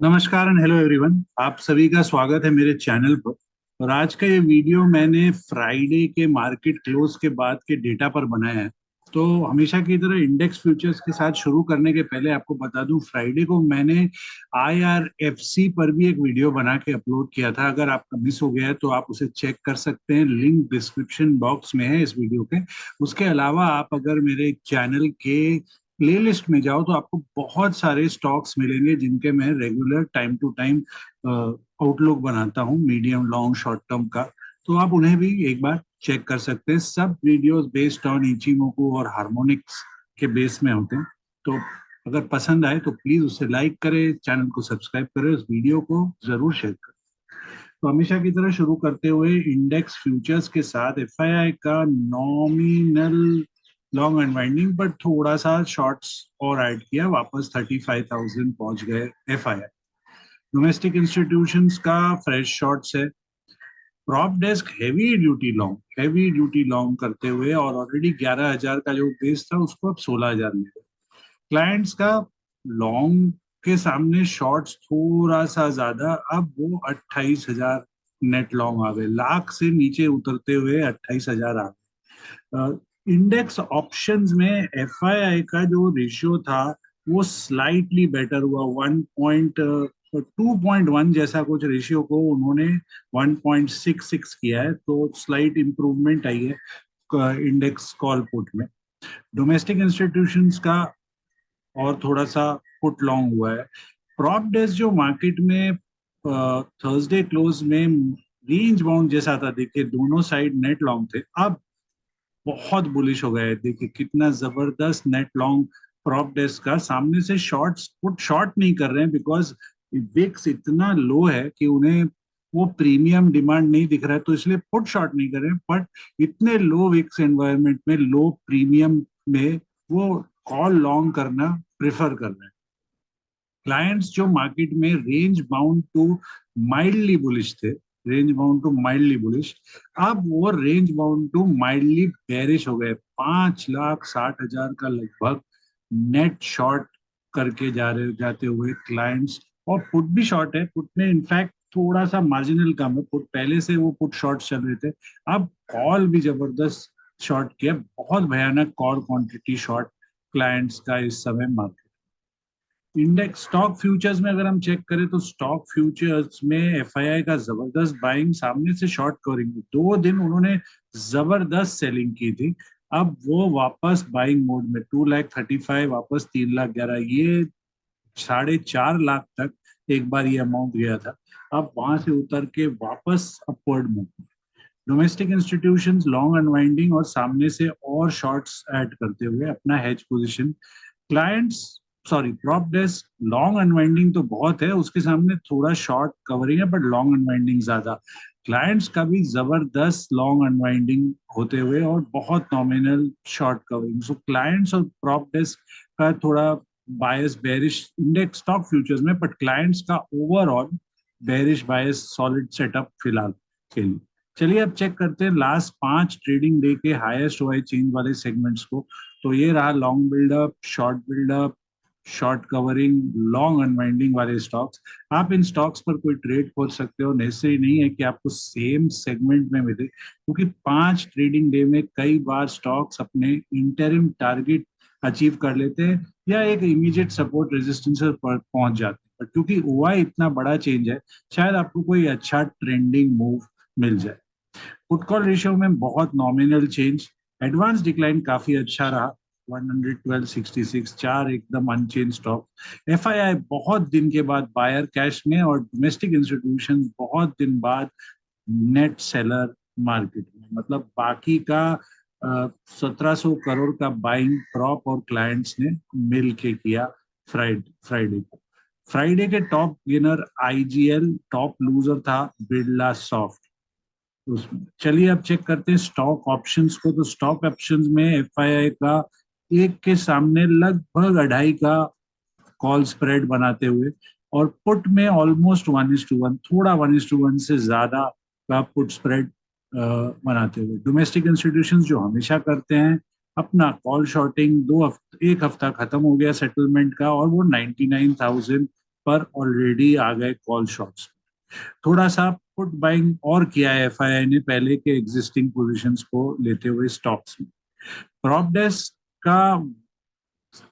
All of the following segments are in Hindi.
नमस्कार एंड हेलो एवरीवन। आप सभी का स्वागत है मेरे चैनल पर। और आज का ये वीडियो मैंने फ्राइडे के मार्केट क्लोज के बाद के डेटा पर बनाया है। तो हमेशा की तरह इंडेक्स फ्यूचर्स के साथ शुरू करने के पहले आपको बता दूं, फ्राइडे को मैंने IRFC पर भी एक वीडियो बना के अपलोड किया था। अगर आपका मिस हो गया है तो आप उसे चेक कर सकते हैं, लिंक डिस्क्रिप्शन बॉक्स में है इस वीडियो के। उसके अलावा आप अगर मेरे चैनल के प्लेलिस्ट में जाओ तो आपको बहुत सारे स्टॉक्स मिलेंगे जिनके मैं regular time to time outlook बनाता हूँ, मीडियम लॉन्ग शॉर्ट टर्म का। तो आप उन्हें भी एक बार चेक कर सकते हैं। सब वीडियोस बेस्ड ऑन इचिमोकू और हार्मोनिक्स के बेस में होते हैं। तो अगर पसंद आए तो प्लीज उसे लाइक करें, चैनल को सब्सक्राइब करें, उस वीडियो को जरूर शेयर करें। तो हमेशा की तरह शुरू करते हुए इंडेक्स फ्यूचर्स के साथ एफआईआई का नॉमिनल लॉन्ग अनवाइंडिंग पर थोड़ा सा शॉर्ट्स और ऐड किया, वापस 35,000 पहुंच गए एफआईआई। डोमेस्टिक इंस्टीट्यूशंस का फ्रेश शॉर्ट्स है। Prop desk heavy duty long करते हुए और ऑलरेडी 11,000 का जो बेस था उसको अब 16,000 ले गए। क्लाइंट्स का लॉन्ग के सामने शॉर्ट्स थोड़ा सा ज्यादा, अब वो 28,000 नेट लॉन्ग आ गए। लाख से नीचे उतरते हुए 28,000 आ गए। इंडेक्स ऑप्शंस में एफआईआई का जो रेशियो था वो स्लाइटली बेटर हुआ। 2.1 जैसा कुछ रेशियो को उन्होंने 1.66 किया है, तो स्लाइट इंप्रूवमेंट आई है इंडेक्स कॉल पुट में। डोमेस्टिक इंस्टीट्यूशंस का और थोड़ा सा पुट लॉन्ग हुआ है। प्रॉप डेस्क जो मार्केट में थर्सडे क्लोज में रेंज बाउंड जैसा था, देखिए दोनों साइड नेट लॉन्ग थे, अब बहुत बुलिश हो गए। देखिए कितना जबरदस्त नेट लॉन्ग प्रॉप डेस्क का। सामने से शॉर्ट्स पुट शॉर्ट नहीं कर रहे हैं बिकॉज विक्स इतना लो है कि उन्हें वो प्रीमियम डिमांड नहीं दिख रहा है, तो इसलिए पुट शॉर्ट नहीं कर रहे हैं। बट इतने लो विक्स एनवायरनमेंट में, लो प्रीमियम में, वो कॉल लॉन्ग करना प्रेफर कर रहे हैं। क्लाइंट्स जो मार्केट में range bound to mildly bullish थे, range bound to mildly bullish, अब वो range bound to mildly bearish हो गए। 5,60,000 का लगभग नेट शॉर्ट करके जाते हुए क्लाइंट्स। और पुट भी शॉर्ट है, पुट में इनफैक्ट थोड़ा सा मार्जिनल कम है। पुट पहले से वो पुट शॉर्ट चल रहे थे, अब कॉल भी जबरदस्त शॉर्ट किया। बहुत भयानक कॉल क्वांटिटी शॉर्ट क्लाइंट्स का इस समय मार्केट। इंडेक्स स्टॉक फ्यूचर्स में अगर हम चेक करें तो स्टॉक फ्यूचर्स में एफआईआई का जबरदस्त बाइंग, सामने से शॉर्ट कवरिंग। 2 दिन उन्होंने जबरदस्त सेलिंग की थी, अब वो वापस बाइंग मोड में। 2,35,000 वापस 3,11,000, ये 4.5 लाख तक एक बार ये अमाउंट गया था। अब वहां से उतर के वापस upward move. Domestic institutions long unwinding और सामने से और शॉर्ट्स ऐड करते हुए अपना hedge position. Clients, sorry, prop desk long unwinding तो बहुत है, उसके सामने थोड़ा शॉर्ट कवरिंग है, बट लॉन्ग अनवाइंडिंग ज्यादा। क्लाइंट्स का भी जबरदस्त लॉन्ग अनवाइंडिंग होते हुए और बहुत नॉमिनल शॉर्ट कवरिंग। सो क्लाइंट्स और प्रॉप डेस्क का थोड़ा बायस बेरिश इंडेक्स स्टॉक फ्यूचर्स में, बट क्लाइंट्स का overall bearish bias solid setup फिलहाल के लिए। चलिए अब चेक करते हैं लास्ट 5 ट्रेडिंग डे के हाईएस्ट ओआई चेंज वाले सेगमेंट्स को। तो ये रहा long buildup, short covering, long unwinding वाले स्टॉक्स। आप इन स्टॉक्स पर कोई ट्रेड खोल सकते हो, नेसेसरी नहीं है कि आपको सेम सेगमेंट में मिले, क्योंकि 5 ट्रेडिंग डे में कई बार स्टॉक्स अपने इंटरिम टारगेट अचीव कर लेते हैं या एक इमीडिएट सपोर्ट रेजिस्टेंस पर पहुंच जाते हैं। बट क्योंकि ओआई इतना बड़ा चेंज है, शायद आपको कोई अच्छा ट्रेंडिंग मूव मिल जाए। पुट कॉल रेशियो में बहुत नॉमिनल चेंज। एडवांस डिक्लाइन काफी अच्छा रहा, 112.66, 4 एकदम अनचेंज स्टॉक। एफआईआई बहुत दिन के बाद बायर कैश में, और डोमेस्टिक इंस्टीट्यूशन बहुत दिन बाद नेट सेलर मार्केट में। मतलब बाकी का 1,700 करोड़ का बाइंग प्रॉप और क्लाइंट्स ने मिल के किया फ्राइडे को। फ्राइडे के top gainer IGL, top loser था बिरला सॉफ्ट। उसमें चलिए अब चेक करते हैं स्टॉक ऑप्शंस को। तो स्टॉक ऑप्शंस में एफआईआई का एक के सामने लगभग 2.5 का कॉल स्प्रेड बनाते हुए, और पुट में ऑलमोस्ट 1:1, थोड़ा 1:1 से ज्यादा का पुट स्प्रेड बनाते हुए। डोमेस्टिक इंस्टीट्यूशंस जो हमेशा करते हैं अपना कॉल शॉर्टिंग, 1 हफ्ता खत्म हो गया सेटलमेंट का, और वो 99,000 पर ऑलरेडी आ गए कॉल शॉट्स। थोड़ा सा पुट बाइंग और किया है एफआईआई ने पहले के एग्जिस्टिंग पोजीशंस को लेते हुए स्टॉक्स में। प्रॉप डेस्क का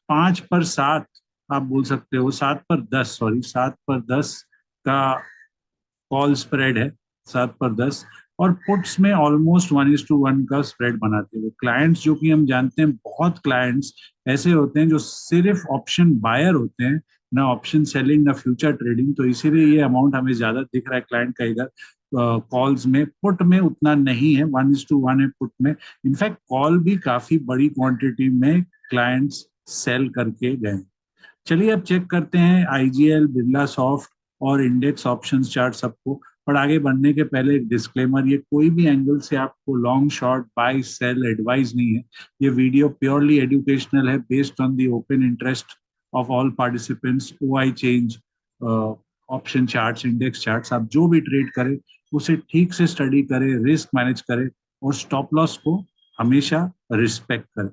5 पर 7 आप बोल सकते हो, 7 पर 10, सॉरी 7 पर 10 का कॉल स्प्रेड है, 7 पर 10। और पुट्स में ऑलमोस्ट 1:1 का स्प्रेड बनाते हुए क्लाइंट्स, जो कि हम जानते हैं बहुत क्लाइंट्स ऐसे होते हैं जो सिर्फ ऑप्शन बायर होते हैं, ना ऑप्शन सेलिंग ना फ्यूचर ट्रेडिंग, तो इसीलिए ये अमाउंट हमें ज्यादा दिख रहा है क्लाइंट का इधर कॉल्स में। पुट में उतना नहीं है, 1:1 है पुट में। इनफैक्ट कॉल भी काफी बड़ी क्वांटिटी में क्लाइंट्स सेल करके गए। चलिए अब चेक करते हैं आईजीएल, बिरला सॉफ्ट और इंडेक्स ऑप्शंस चार्ट सबको। पर आगे बढ़ने के पहले एक डिस्क्लेमर, ये कोई भी एंगल से आपको long short buy sell advice नहीं है। ये वीडियो प्योरली एजुकेशनल है, based on the open interest of all participants. OI change, option charts, index charts, आप जो भी ट्रेड करें उसे ठीक से स्टडी करें, रिस्क मैनेज करें और स्टॉप लॉस को हमेशा रिस्पेक्ट करें।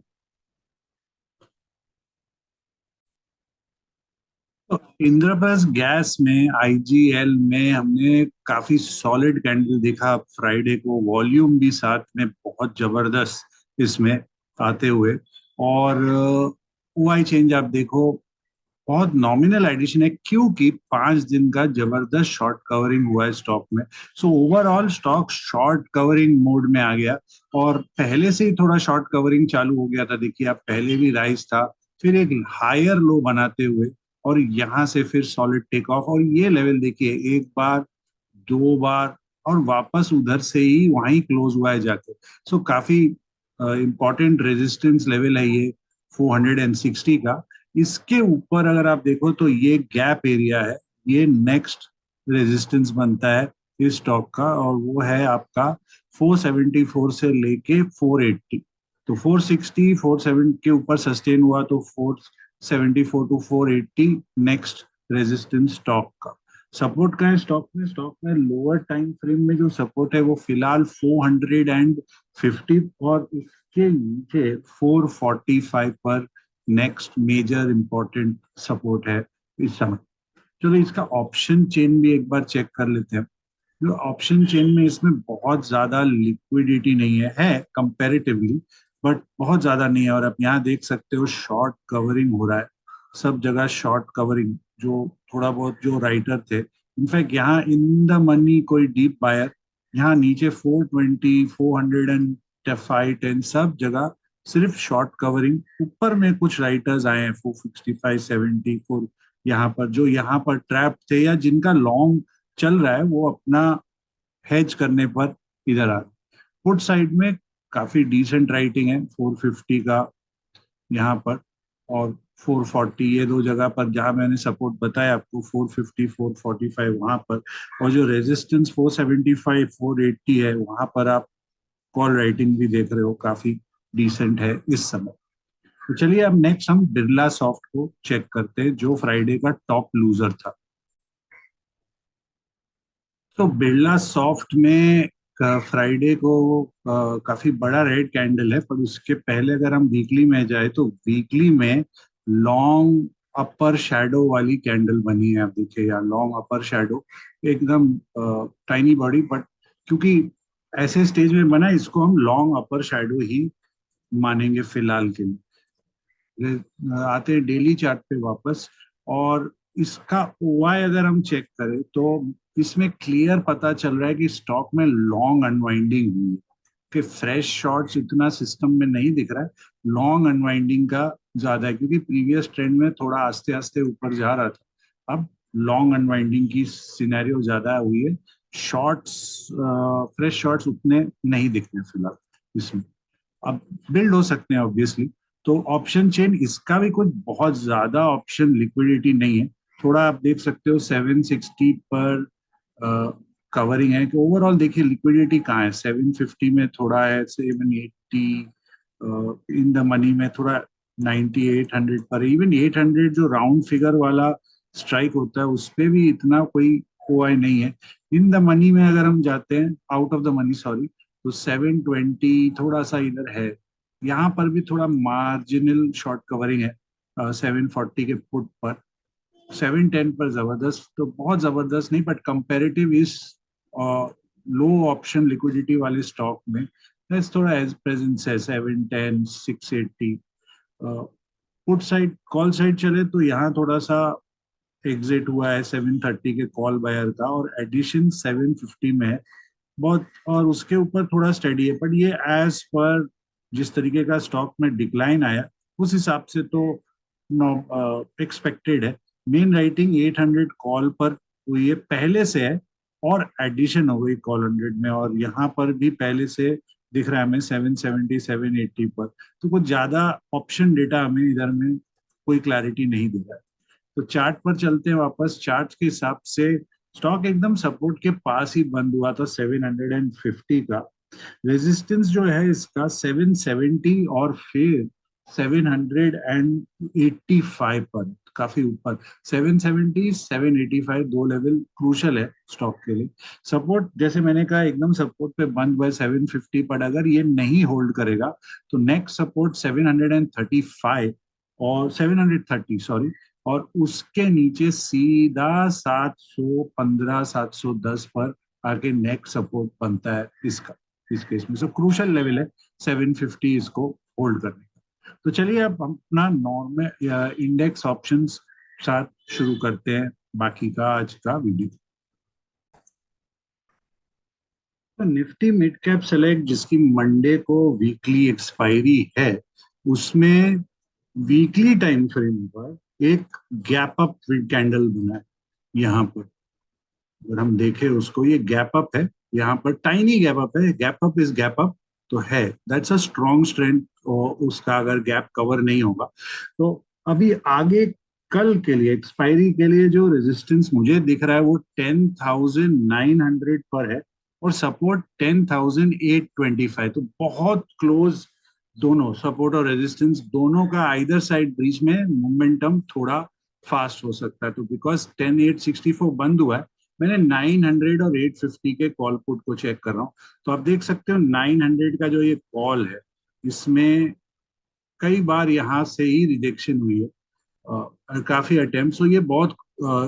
तो इंद्रप्रस्थ गैस में, आईजीएल में हमने काफी सॉलिड कैंडल देखा फ्राइडे को, वॉल्यूम भी साथ में बहुत जबरदस्त इसमें आते हुए। और ओआई चेंज आप देखो, बहुत नॉमिनल एडिशन है क्योंकि 5 दिन का जबरदस्त शॉर्ट कवरिंग हुआ है स्टॉक में। So overall stock short covering mode में आ गया, और पहले से ही थोड़ा शॉर्ट कवरिंग चालू हो गया था। देखिए आप, पहले भी राइज था, फिर एक हायर लो बनाते हुए, और यहाँ से फिर सॉलिड टेक ऑफ। और ये लेवल देखिए, एक बार, 2 बार, और वापस उधर से ही वहीं क्लोज हुआ है जाके। सो काफी इंपॉर्टेंट रेजिस्टेंस लेवल है ये 460 का। इसके ऊपर अगर आप देखो तो ये गैप एरिया है, ये नेक्स्ट रेजिस्टेंस बनता है इस स्टॉक का, और वो है आपका 474 से लेके 480। तो 460 470 के ऊपर सस्टेन हुआ तो 474 टू 480 नेक्स्ट रेजिस्टेंस स्टॉक का। सपोर्ट का है स्टॉक में लोअर टाइम फ्रेम में जो सपोर्ट है वो फिलहाल 450, और इसके नीचे 445 पर नेक्स्ट मेजर इंपॉर्टेंट सपोर्ट है इस समय। चलो इसका ऑप्शन चेन भी एक बार चेक कर लेते हैं। जो ऑप्शन चेन में, इसमें बहुत ज्यादा लिक्विडिटी नहीं है कंपैरेटिवली, बट बहुत ज्यादा नहीं है। और आप यहाँ देख सकते हो शॉर्ट कवरिंग हो रहा है, सब जगह शॉर्ट कवरिंग। जो थोड़ा बहुत जो राइटर थे, इनफैक्ट यहाँ इन द मनी कोई डीप बायर, यहाँ नीचे 420, 405, 10 सब जगह सिर्फ शॉर्ट कवरिंग। ऊपर में कुछ राइटर्स आए हैं 465, 74 यहाँ पर, जो यहाँ पर ट्रैप थे या जिनका लॉन्ग चल रहा है, वो अपना हेज करने पर इधर आ रहे। पुट साइड में काफी डिसेंट राइटिंग है 450 का यहाँ पर, और 440, ये दो जगह पर जहां मैंने सपोर्ट बताया आपको, 450 445 वहां पर। और जो रेजिस्टेंस 475 480 है, वहां पर आप कॉल राइटिंग भी देख रहे हो, काफी डिसेंट है इस समय। तो चलिए अब नेक्स्ट हम बिरला सॉफ्ट को चेक करते हैं, जो फ्राइडे का टॉप लूजर था। तो बिरला सॉफ्ट में फ्राइडे को काफी बड़ा रेड कैंडल है, पर उसके पहले अगर हम वीकली में जाए तो वीकली में लॉन्ग अपर शैडो वाली कैंडल बनी है। आप देखिए यहाँ लॉन्ग अपर शैडो, एकदम टाइनी बॉडी, बट क्योंकि ऐसे स्टेज में बना, इसको हम लॉन्ग अपर शैडो ही मानेंगे फिलहाल के लिए। आते हैं डेली चार्ट पे वापस, और इसका ओआई अगर हम चेक करें तो इसमें क्लियर पता चल रहा है कि स्टॉक में लॉन्ग अनवाइंडिंग हुई है, कि फ्रेश शॉर्ट्स इतना सिस्टम में नहीं दिख रहा है, लॉन्ग अनवाइंडिंग का ज्यादा है, क्योंकि प्रीवियस ट्रेंड में थोड़ा आस्ते आस्ते ऊपर जा रहा था, अब लॉन्ग अनवाइंडिंग की सिनेरियो ज्यादा हुई है। शॉर्ट्स, फ्रेश शॉर्ट्स उतने नहीं दिख रहे फिलहाल इसमें, अब बिल्ड हो सकते हैं ऑब्वियसली। तो ऑप्शन चेन, इसका भी कुछ बहुत ज्यादा ऑप्शन लिक्विडिटी नहीं है। थोड़ा आप देख सकते हो 760 पर कवरिंग है, कि ओवरऑल देखिए लिक्विडिटी कहाँ है, 750 में थोड़ा है, 780 इन द मनी में थोड़ा, 9800 पर, इवन 800 जो राउंड फिगर वाला स्ट्राइक होता है उस पे भी इतना कोई ओआई नहीं है। इन द मनी में अगर हम जाते हैं, out of the money sorry, तो 720 थोड़ा सा इधर है। यहाँ पर भी थोड़ा मार्जिनल शॉर्ट कवरिंग है 740 के पुट पर। 710 पर जबरदस्त, तो बहुत जबरदस्त नहीं बट कंपेरेटिव इस लो ऑप्शन लिक्विडिटी वाले स्टॉक में थोड़ा एज प्रेजेंस है 710 680। पुट साइड कॉल साइड चले तो यहाँ थोड़ा सा एग्जिट हुआ है 730 के कॉल बायर का, और एडिशन 750 में है बहुत, और उसके ऊपर थोड़ा स्टडी है, बट ये एज पर जिस तरीके का स्टॉक में डिक्लाइन आया उस हिसाब से तो एक्सपेक्टेड है। मेन राइटिंग 800 कॉल पर हुई है पहले से है, और एडिशन हो गई कॉल 100 में, और यहाँ पर भी पहले से दिख रहा है हमें 770 780 पर। तो कुछ ज्यादा ऑप्शन डेटा हमें इधर में कोई क्लैरिटी नहीं दे रहा है। तो चार्ट पर चलते हैं वापस। चार्ट के हिसाब से स्टॉक एकदम सपोर्ट के पास ही बंद हुआ था 750 का। रेजिस्टेंस जो है इसका 770 और फिर 785 पर, काफी ऊपर। 770 785 दो लेवल क्रूशल है स्टॉक के लिए। सपोर्ट जैसे मैंने कहा एकदम सपोर्ट पे बंद हुआ है 750 पर, अगर ये नहीं होल्ड करेगा तो नेक्स्ट सपोर्ट 735 और 730 सॉरी, और उसके नीचे सीधा 715 710 पर आके नेक्स्ट सपोर्ट बनता है इसका, इस केस में। सो क्रूशल लेवल है 750 इसको होल्ड करने का। तो चलिए अब हम अपना नॉर्मल इंडेक्स ऑप्शंस साथ शुरू करते हैं बाकी का आज का वीडियो। तो निफ्टी मिड कैप सेलेक्ट जिसकी मंडे को वीकली एक्सपायरी है, उसमें वीकली टाइम फ्रेम पर एक गैप अप कैंडल बना है यहाँ पर। अगर हम देखें उसको, ये गैप अप है, यहाँ पर टाइनी गैप अप है, gap up is gap up तो है, दैट्स अ स्ट्रॉन्ग स्ट्रेंथ। और उसका अगर गैप कवर नहीं होगा तो अभी आगे कल के लिए एक्सपायरी के लिए जो रेजिस्टेंस मुझे दिख रहा है वो 10,900 पर है, और सपोर्ट 10,825, तो बहुत क्लोज। दोनों सपोर्ट और रेजिस्टेंस दोनों का आइदर साइड ब्रीच में मोमेंटम थोड़ा फास्ट हो सकता है। तो बिकॉज 10,864 बंद हुआ है, मैंने 900 और 850 के कॉल पुट को चेक कर रहा हूँ। तो आप देख सकते हो 900 का जो ये कॉल है, इसमें कई बार यहाँ से ही रिजेक्शन हुई है, काफी अटेम्प्ट, तो ये बहुत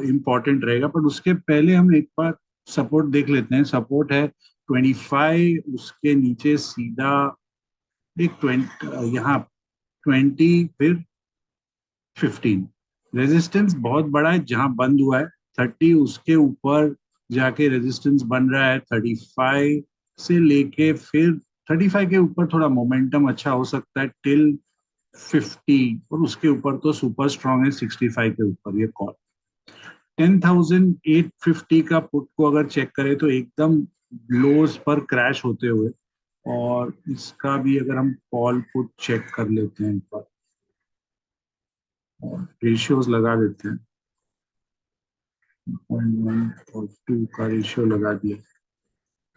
इंपॉर्टेंट रहेगा। पर उसके पहले हम एक बार सपोर्ट देख लेते हैं। सपोर्ट है 25, उसके नीचे सीधा एक 20, यहाँ 20 फिर 15। रेजिस्टेंस बहुत बड़ा है जहां बंद हुआ है 30, उसके ऊपर जाके रेजिस्टेंस बन रहा है 35 से लेके फिर 35 के ऊपर थोड़ा मोमेंटम अच्छा हो सकता है टिल 50, और उसके ऊपर तो सुपर स्ट्रांग है 65 के ऊपर ये कॉल। 10,850 का पुट को अगर चेक करें तो एकदम लोज पर क्रैश होते हुए, और इसका भी अगर हम कॉल पुट चेक कर लेते हैं एक बार और रेशियोज लगा देते हैं, 0.1 और 2 का रेशियो लगा दिया,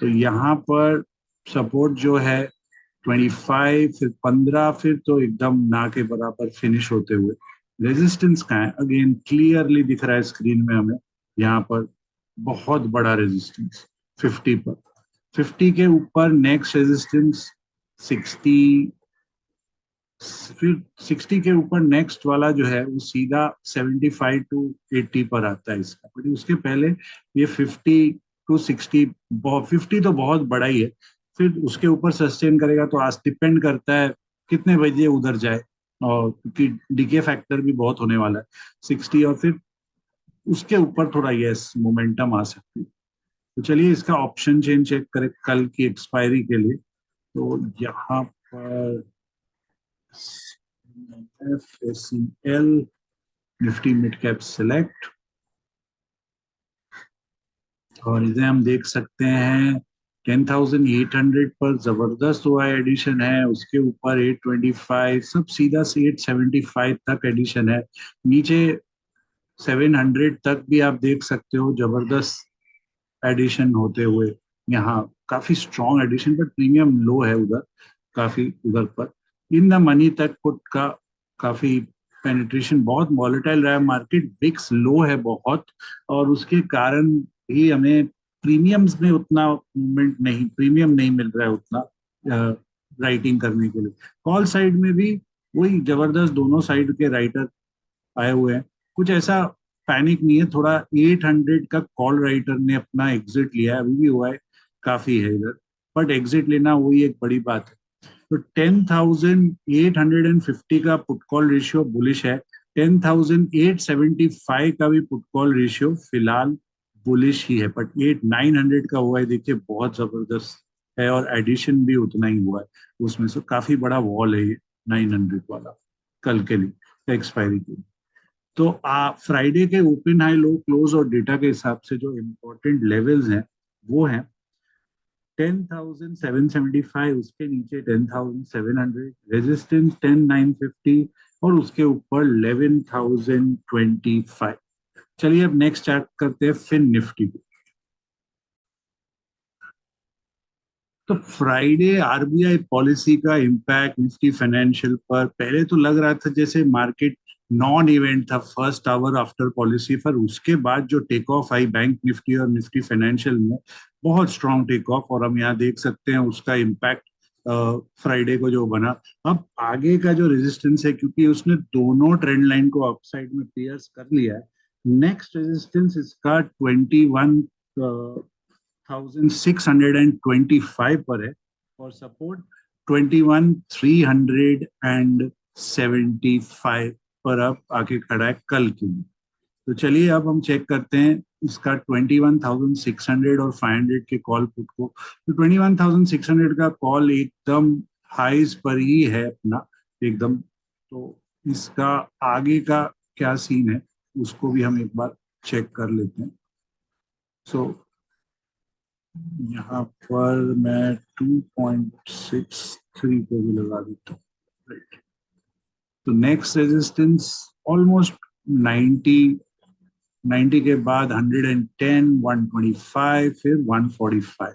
तो यहाँ पर सपोर्ट जो है 25 फिर 15, फिर तो एकदम ना के बराबर फिनिश होते हुए। रेजिस्टेंस कहाँ है, अगेन क्लियरली दिख रहा है स्क्रीन में हमें, यहाँ पर बहुत बड़ा रेजिस्टेंस 50 पर। 50 के ऊपर नेक्स्ट रेजिस्टेंस 60, फिर 60 के ऊपर नेक्स्ट वाला जो है वो सीधा 75 टू 80 पर आता है इसका, बट उसके पहले ये 50 टू 60, 50 तो बहुत बड़ा ही है, फिर उसके ऊपर सस्टेन करेगा तो आज डिपेंड करता है कितने बजे उधर जाए, और क्योंकि डीके फैक्टर भी बहुत होने वाला है 60, और फिर उसके ऊपर थोड़ा यस मोमेंटम आ सकती है। तो चलिए इसका ऑप्शन चेन चेक करें कल की एक्सपायरी के लिए। तो यहाँ पर FACL Nifty mid cap select, और इसे हम देख सकते हैं 10,800 पर जबरदस्त हुआ एडिशन है, उसके ऊपर 825, सब सीधा से 875 तक एडिशन है, नीचे 700 तक भी आप देख सकते हो जबरदस्त एडिशन होते हुए। यहाँ काफी स्ट्रॉन्ग एडिशन, पर प्रीमियम लो है उधर, काफी उधर पर। इन द मनी तक पुट का काफी पेनिट्रेशन बहुत वॉलेटाइल रहा है मार्केट, बिक्स लो है बहुत, और उसके कारण ही हमें प्रीमियम्स में उतना मूवमेंट नहीं, प्रीमियम नहीं मिल रहा है उतना राइटिंग करने के लिए। कॉल साइड में भी वही जबरदस्त दोनों साइड के राइटर आए हुए हैं, कुछ ऐसा पैनिक नहीं है, थोड़ा 800 का कॉल राइटर ने अपना एग्जिट लिया है, अभी भी हुआ है, काफी है इधर, बट एग्जिट लेना वही एक बड़ी बात है। तो 10,850 का पुट कॉल रेशियो बुलिश है, 10,875 का भी पुट कॉल रेशियो फिलहाल बुलिश ही है, बट 8,900 का हुआ है, देखिए बहुत जबरदस्त है, और एडिशन भी उतना ही हुआ है उसमें से, काफी बड़ा वॉल है ये 900 वाला कल के लिए एक्सपायरी के लिए। तो फ्राइडे के ओपन हाई लो क्लोज और डेटा के हिसाब से जो इम्पोर्टेंट लेवल्स हैं वो हैं 10,775, उसके नीचे 10,700, रेजिस्टेंस 10,950 और उसके ऊपर 11,025। चलिए अब नेक्स्ट चार्ट करते हैं फिन निफ्टी को। तो फ्राइडे आरबीआई पॉलिसी का इम्पैक्ट निफ्टी फाइनेंशियल पर, पहले तो लग रहा था जैसे मार्केट नॉन इवेंट था फर्स्ट आवर आफ्टर पॉलिसी, पर उसके बाद जो टेक ऑफ आई बैंक निफ्टी और निफ्टी फाइनेंशियल में, बहुत स्ट्रॉन्ग टेक ऑफ, और हम यहाँ देख सकते हैं उसका इम्पैक्ट फ्राइडे को जो बना। अब आगे का जो रेजिस्टेंस है, क्योंकि उसने दोनों ट्रेंड लाइन को अपसाइड में पियर्स कर लिया है, नेक्स्ट रेजिस्टेंस इसका 21,625 पर है, और सपोर्ट 21,375 पर अब आके खड़ा है कल के लिए। तो चलिए अब हम चेक करते हैं इसका 21,600 और 500 के कॉल पुट को। तो 21,600 का कॉल एकदम हाईज पर ही है अपना एकदम, तो इसका आगे का क्या सीन है उसको भी हम एक बार चेक कर लेते हैं। सो यहाँ पर मैं 2.63 को भी लगा देता हूँ, राइट। तो नेक्स्ट रेजिस्टेंस ऑलमोस्ट 90, 90 के बाद 110, 125, फिर 145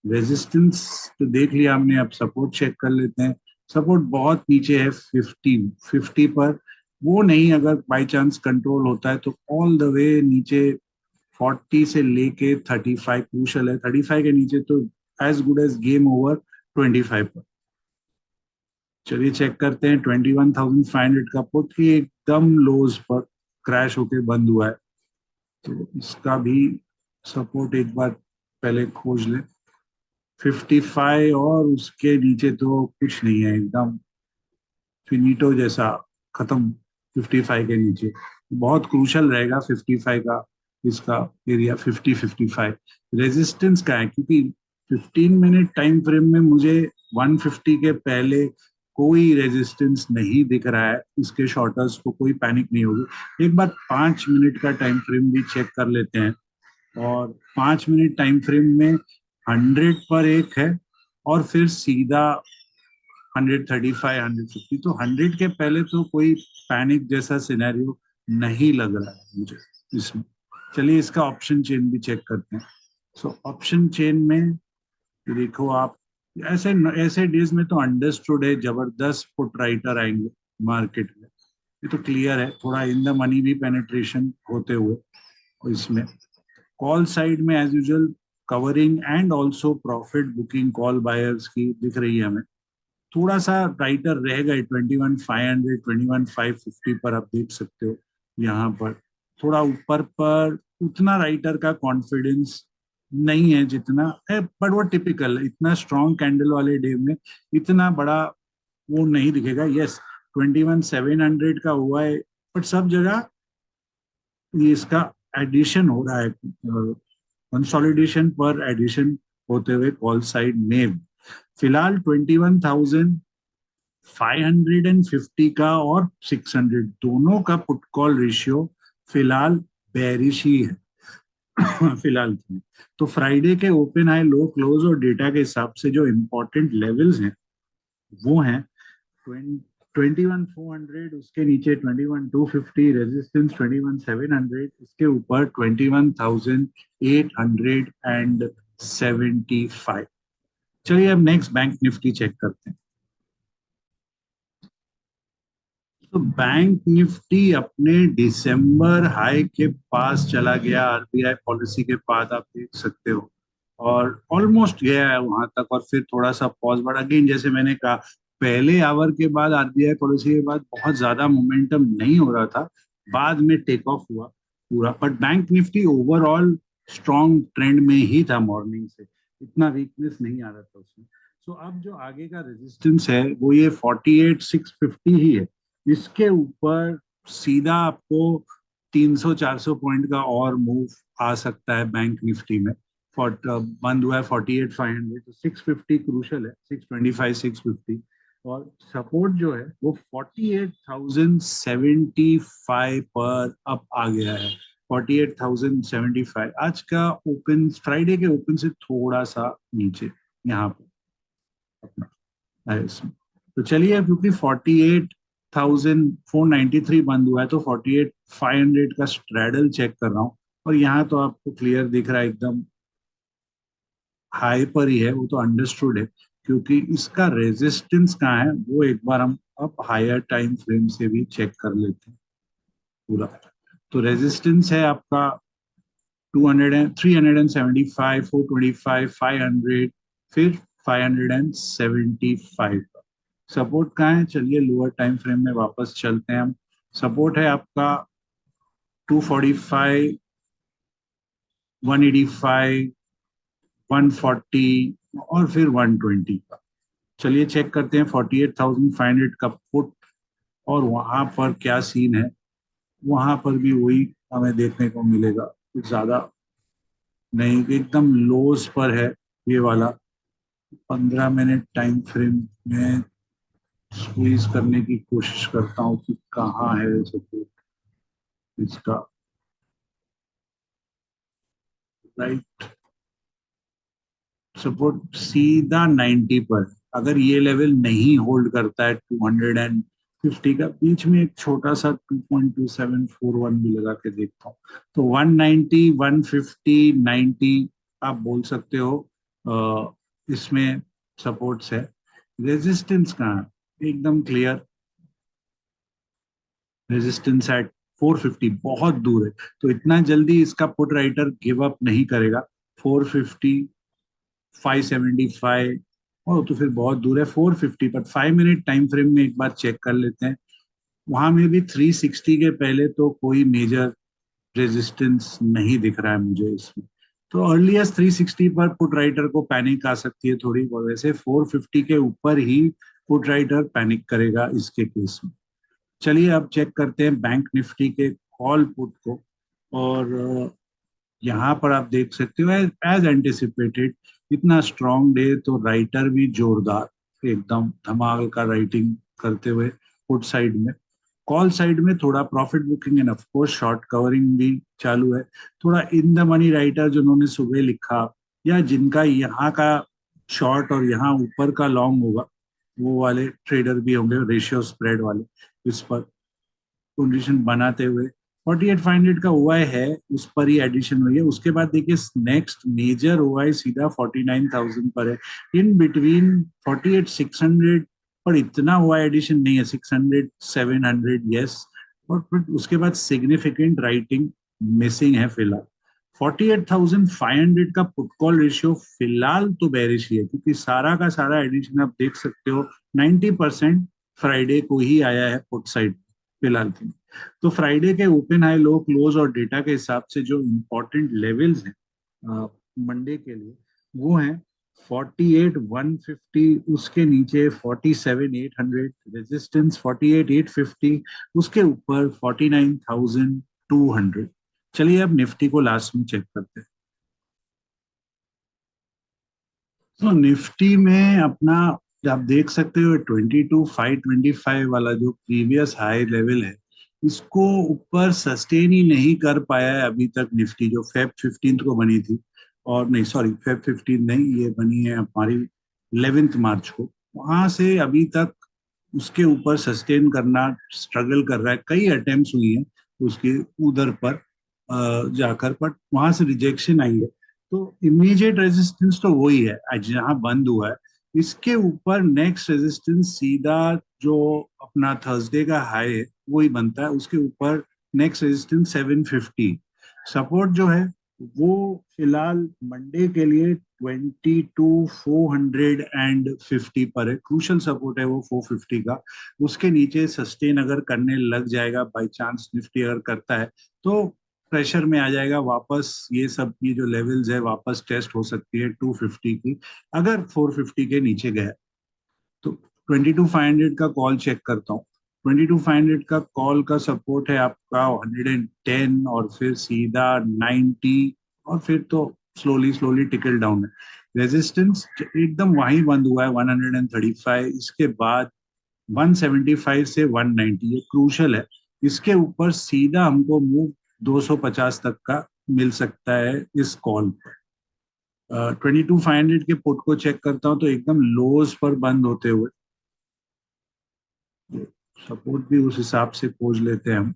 रेजिस्टेंस तो देख लिया हमने। अब सपोर्ट चेक कर लेते हैं। सपोर्ट बहुत नीचे है 50 पर, वो नहीं अगर बाय चांस कंट्रोल होता है तो ऑल द वे नीचे 40 से लेके 35 क्रूशल है, 35 के नीचे तो as good as game over 25 पर। चलिए चेक करते हैं 21,500 का पुट ही एकदम लोज पर क्रैश होके बंद हुआ है, तो इसका भी सपोर्ट एक बार पहले खोज ले। 55 और उसके नीचे तो कुछ नहीं है, एकदम फिनिटो जैसा खत्म 55 के नीचे। बहुत क्रूशल रहेगा 55 का इसका एरिया, 50-55 रेजिस्टेंस का है, क्योंकि 15 मिनट टाइम फ्रेम में मुझे 150 के पहले कोई रेजिस्टेंस नहीं दिख रहा है, इसके शॉर्टर्स को कोई पैनिक नहीं होगी। एक बार 5 मिनट का टाइम फ्रेम भी चेक कर लेते हैं, और 5 मिनट टाइम फ्रेम में 100 पर एक है, और फिर सीधा 135, 150, तो 100 के पहले तो कोई पैनिक जैसा सिनेरियो नहीं लग रहा है मुझे इसमें। चलिए इसका ऑप्शन चेन भी चेक करते हैं। सो ऑप्शन चेन में देखो आप, ऐसे ऐसे डेज में तो अंडरस्टूड है जबरदस्त पुट राइटर आएंगे मार्केट में, ये तो क्लियर है, थोड़ा इन द मनी भी पेनिट्रेशन होते हुए। और इसमें कॉल साइड में as usual covering and also profit booking call buyers की दिख रही है हमें। थोड़ा सा राइटर रह गए 21,500, 21,550 पर, आप देख सकते हो यहाँ पर थोड़ा ऊपर पर उतना राइटर का कॉन्फिडेंस नहीं है जितना है, बट वो टिपिकल, इतना स्ट्रॉन्ग कैंडल वाले डे में इतना बड़ा वो नहीं दिखेगा। यस 21,700 का हुआ है, बट सब जगह ये इसका एडिशन हो रहा है, कंसोलिडेशन पर एडिशन होते हुए कॉल साइड में फिलहाल 21,550 का और 600 दोनों का पुट कॉल रेशियो फिलहाल बेरिश ही है फिलहाल के लिए। तो फ्राइडे के ओपन हाई लो क्लोज और डेटा के हिसाब से जो इंपॉर्टेंट लेवल्स हैं वो हैं 21,400, उसके नीचे 21,250, रेजिस्टेंस 21,700, इसके ऊपर 21,875। चलिए अब नेक्स्ट बैंक निफ्टी चेक करते हैं। तो बैंक निफ्टी अपने दिसंबर हाई के पास चला गया आरबीआई पॉलिसी के बाद, आप देख सकते हो, और ऑलमोस्ट गया है वहां तक, और फिर थोड़ा सा पॉज बढ़ा। अगेन जैसे मैंने कहा, पहले आवर के बाद आरबीआई पॉलिसी के बाद बहुत ज्यादा मोमेंटम नहीं हो रहा था, बाद में टेक ऑफ हुआ, पूरा। But bank Nifty overall strong trend में ही था मॉर्निंग से, इतना वीकनेस नहीं आ रहा था उसमें। सो अब जो आगे का रेजिस्टेंस है वो ये 48,650 ही है। इसके ऊपर सीधा आपको 300-400 पॉइंट का और मूव आ सकता है बैंक निफ्टी में। बंद हुआ है 48,500, तो 650 क्रूशल है, 625 650। और सपोर्ट जो है वो 48,075 पर अप आ गया है। 48,075 आज का ओपन, फ्राइडे के ओपन से थोड़ा सा नीचे यहाँ पे अपना है इसमें। तो चलिए, क्योंकि 48,493 बंद हुआ है तो 48,500 का स्ट्रैडल चेक कर रहा हूँ। और यहाँ तो आपको क्लियर दिख रहा है एकदम हाई पर ही है, वो तो अंडरस्टूड है। क्योंकि इसका रेजिस्टेंस कहाँ है वो एक बार हम अब हायर टाइम फ्रेम से भी चेक कर लेते हैं पूरा। तो रेजिस्टेंस है आपका 200 एंड 375, 425, 500, फिर 575। सपोर्ट कहाँ है, चलिए लोअर टाइम फ्रेम में वापस चलते हैं हम। सपोर्ट है आपका 245, 185, 140 और फिर 120 का। चलिए चेक करते हैं 48,500 का पुट, और वहां पर क्या सीन है। वहां पर भी वही हमें देखने को मिलेगा, कुछ ज्यादा नहीं, एकदम लोस पर है ये वाला। 15 मिनट टाइम फ्रेम में स्क्वीज करने की कोशिश करता हूँ कि कहाँ है सपोर्ट इसका। राइट, सपोर्ट सीधा 90 पर। अगर ये लेवल नहीं होल्ड करता है 250 का, बीच में एक छोटा सा 2.2741 भी लगा के देखता हूँ, तो 190, 150, 90 आप बोल सकते हो इसमें सपोर्ट्स है। रेजिस्टेंस कहाँ है? एकदम क्लियर, रेजिस्टेंस एट 450, बहुत दूर है। तो इतना जल्दी इसका पुट राइटर गिव अप नहीं करेगा। 450, 575, और तो फिर बहुत दूर है 450 पर। 5 मिनट टाइम फ्रेम में एक बार चेक कर लेते हैं। वहां में भी 360 के पहले तो कोई मेजर रेजिस्टेंस नहीं दिख रहा है मुझे इसमें। तो अर्लीस्ट 360 पर पुट राइटर को पैनिक आ सकती है थोड़ी, और वैसे 450 के ऊपर ही पुट राइटर पैनिक करेगा इसके केस में। चलिए अब चेक करते हैं बैंक निफ्टी के कॉल पुट को। और यहाँ पर आप देख सकते हो एज एंटिसिपेटेड, इतना स्ट्रॉन्ग डे तो राइटर भी जोरदार एकदम धमाल का राइटिंग करते हुए पुट साइड में। कॉल साइड में थोड़ा profit booking end of course short covering भी चालू है। थोड़ा इन द मनी राइटर जिन्होंने सुबह लिखा, या जिनका यहाँ का शॉर्ट और यहाँ ऊपर का लॉन्ग होगा, वो वाले ट्रेडर भी होंगे रेशियो स्प्रेड वाले, इस पर पोजीशन बनाते हुए। 48,500 का ओआई है, उस पर ही एडिशन हुई है। उसके बाद देखिए नेक्स्ट मेजर ओआई सीधा 49,000 पर है। इन बिटवीन 48,600 पर इतना ओआई एडिशन नहीं है, 600 700 यस। और फिर उसके बाद सिग्निफिकेंट राइटिंग मिसिंग है फिलहाल। 48,500 का पुट कॉल रेशियो फिलहाल तो बेरिश ही है, क्योंकि सारा का सारा एडिशन आप देख सकते हो 90% फ्राइडे को ही आया है पुट साइड फिलहाल के। तो फ्राइडे के ओपन हाई लो क्लोज और डेटा के हिसाब से जो इम्पोर्टेंट लेवल्स हैं मंडे के लिए, वो हैं 48,150, उसके नीचे 47,800 रेजिस्टेंस, 48,850, उसके ऊपर 49,200। चलिए अब निफ्टी को लास्ट में चेक करते हैं। तो निफ्टी में अपना आप देख सकते हो 22,525 वाला जो प्रीवियस हाई लेवल है, इसको ऊपर सस्टेन ही नहीं कर पाया है अभी तक निफ्टी, जो फेब 15 को बनी थी। और नहीं, सॉरी, फेब 15 नहीं, ये बनी है हमारी 11 मार्च को। वहां से अभी तक उसके ऊपर सस्टेन करना स्ट्रगल कर रहा है। कई अटेम्प्ट्स हुई हैं उसके उधर पर जाकर, बट वहां से रिजेक्शन आई है। तो इमीडिएट रेजिस्टेंस तो वही है आज जहां बंद हुआ है। इसके ऊपर नेक्स्ट रेजिस्टेंस सीधा जो अपना थर्सडे का हाई है वही बनता है, उसके ऊपर नेक्स्ट रेजिस्टेंस 750। सपोर्ट जो है वो फिलहाल मंडे के लिए 22,450 पर है, क्रूशल सपोर्ट है वो 450 का। उसके नीचे सस्टेन अगर करने लग जाएगा बाई चांस निफ्टी अगर करता है, तो प्रेशर में आ जाएगा वापस, ये सब ये जो लेवल्स है वापस टेस्ट हो सकती है 250 की, अगर 450 के नीचे गया तो 22,500 का कॉल चेक करता हूँ। 22,500 का कॉल का सपोर्ट है आपका 110 और फिर सीधा 90 और फिर तो स्लोली स्लोली टिकल डाउन है। रेजिस्टेंस एकदम वहीं बंद हुआ है 135, इसके बाद 175 से 190, ये क्रूशल है। इसके ऊपर सीधा हमको मूव 250 तक का मिल सकता है इस कॉल पर। 22,500 के पुट को चेक करता हूँ तो एकदम लोज पर बंद होते हुए, सपोर्ट भी उस हिसाब से खोज लेते हैं हम।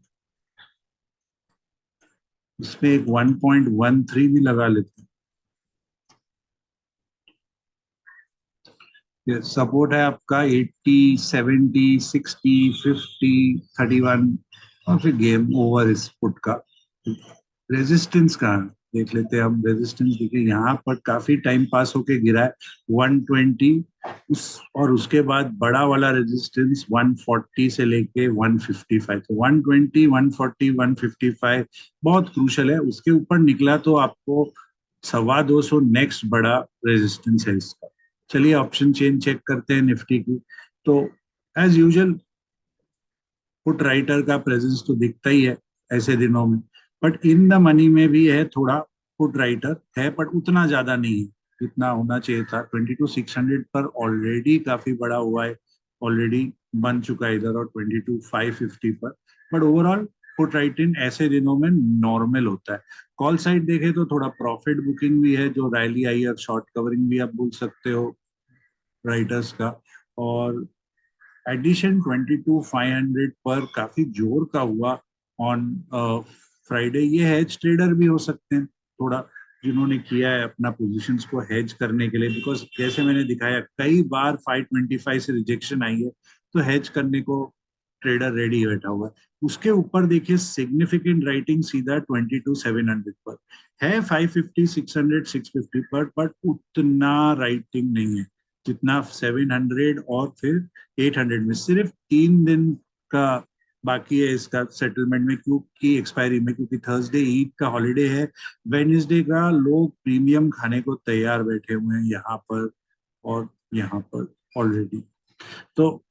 इसमें एक 1.13 भी लगा लेते हैं। ये सपोर्ट है आपका 80, 70, 60, 50, 31 और फिर गेम ओवर इस फुट का। रेजिस्टेंस कहाँ है? देख लेते हैं हम। रेजिस्टेंस देखिए यहाँ पर काफी टाइम पास होके गिरा है 120, उस और उसके बाद बड़ा वाला रेजिस्टेंस 140 से लेके 155, तो 120, 140, 155 बहुत क्रूशल है। उसके ऊपर निकला तो आपको 250 नेक्स्ट बड़ा रेजिस्टेंस है इसका। चलिए ऑप्शन चेन चेक करते हैं निफ्टी की। तो एज यूजुअल पुट राइटर का प्रेजेंस तो दिखता ही है ऐसे दिनों में, बट इन द मनी में भी है थोड़ा पुट राइटर है, बट उतना ज्यादा नहीं है जितना होना चाहिए था। 22,600 पर ऑलरेडी काफी बड़ा हुआ है, ऑलरेडी बन चुका है इधर, और 22,550 पर। बट ओवरऑल पुट राइटिंग ऐसे दिनों में नॉर्मल होता है। कॉल साइड देखे तो थोड़ा प्रॉफिट बुकिंग भी है, जो रैली आई है, शॉर्ट कवरिंग भी आप बोल सकते हो राइटर्स का। और एडिशन 22,500 पर काफी जोर का हुआ ऑन फ्राइडे। ये हेज ट्रेडर भी हो सकते हैं थोड़ा, जिन्होंने किया है अपना पोजीशंस को हेज करने के लिए, बिकॉज जैसे मैंने दिखाया कई बार 525 से रिजेक्शन आई है, तो हेज करने को ट्रेडर रेडी बैठा हुआ है। उसके ऊपर देखिए सिग्निफिकेंट राइटिंग सीधा 22,700 पर है, 550, 600, 650 पर, बट उतना राइटिंग नहीं है जितना 700 और फिर 800 में। सिर्फ 3 दिन का बाकी है इसका सेटलमेंट में, क्योंकि एक्सपायरी में, क्योंकि थर्सडे ईद का हॉलीडे है, वेडनेसडे का लोग प्रीमियम खाने को तैयार बैठे हुए हैं यहाँ पर और यहाँ पर ऑलरेडी। तो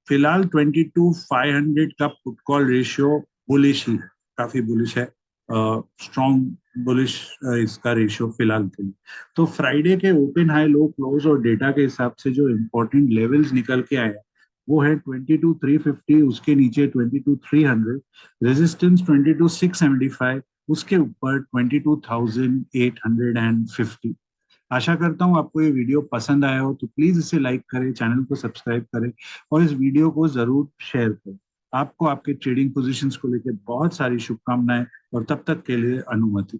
फिलहाल 22,500 का पुट कॉल रेशियो बुलिश ही है, काफी बुलिश है, स्ट्रॉन्ग बुलिश इसका रेशियो फिलहाल के लिए। तो फ्राइडे के ओपन हाई लो क्लोज और डेटा के हिसाब से जो इम्पोर्टेंट लेवल्स निकल के आए हैं वो है 22,350, उसके नीचे 22,300, रेजिस्टेंस 22,675, उसके ऊपर 22,850। आशा करता हूँ आपको ये वीडियो पसंद आया हो, तो प्लीज इसे लाइक करें, चैनल को सब्सक्राइब करें और इस वीडियो को जरूर शेयर करें। आपको आपके ट्रेडिंग पोजीशंस को लेकर बहुत सारी शुभकामनाएं, और तब तक के लिए अनुमति।